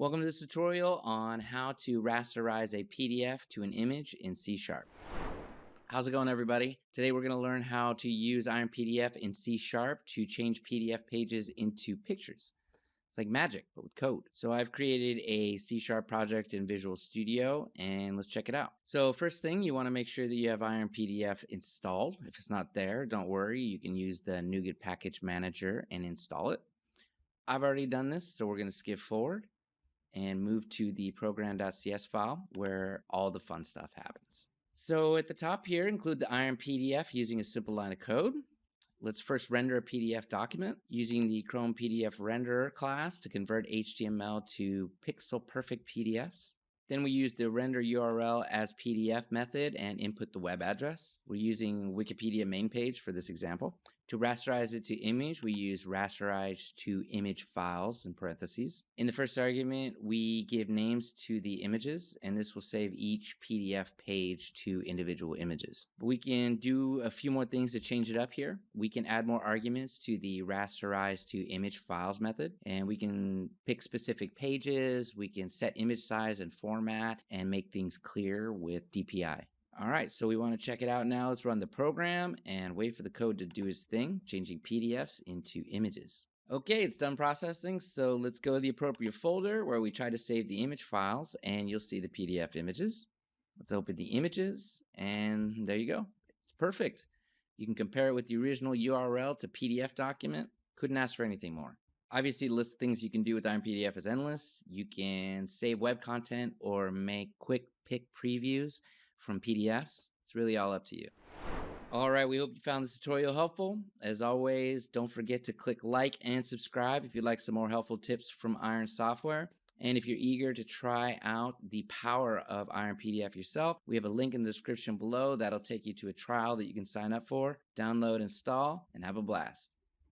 Welcome to this tutorial on how to rasterize a PDF to an image in C#. How's it going, everybody? Today we're going to learn how to use IronPDF in C# to change PDF pages into pictures. It's like magic, but with code. So I've created a C# project in Visual Studio, and let's check it out. So first thing, you want to make sure that you have IronPDF installed. If it's not there, don't worry. You can use the NuGet Package Manager and install it. I've already done this, so we're going to skip forward and move to the program.cs file where all the fun stuff happens. So at the top here, include the IronPDF using a simple line of code. Let's first render a PDF document using the Chrome PDF renderer class to convert HTML to pixel perfect PDFs. Then we use the render URL as PDF method and input the web address. We're using Wikipedia main page for this example. To rasterize it to image, we use rasterize to image files in parentheses. In the first argument, we give names to the images, and this will save each PDF page to individual images. We can do a few more things to change it up here. We can add more arguments to the rasterize to image files method, and we can pick specific pages. We can set image size and format and make things clear with DPI. All right, so we want to check it out now. Let's run the program and wait for the code to do its thing, changing PDFs into images. Okay, it's done processing, so let's go to the appropriate folder where we try to save the image files, and you'll see the PDF images. Let's open the images, and there you go. It's perfect. You can compare it with the original URL to PDF document. Couldn't ask for anything more. Obviously, the list of things you can do with IronPDF is endless. You can save web content or make quick pick previews from PDFs. It's really all up to you. All right, we hope you found this tutorial helpful. As always, don't forget to click like and subscribe if you'd like some more helpful tips from Iron Software. And if you're eager to try out the power of IronPDF yourself, we have a link in the description below that'll take you to a trial that you can sign up for, download, install, and have a blast.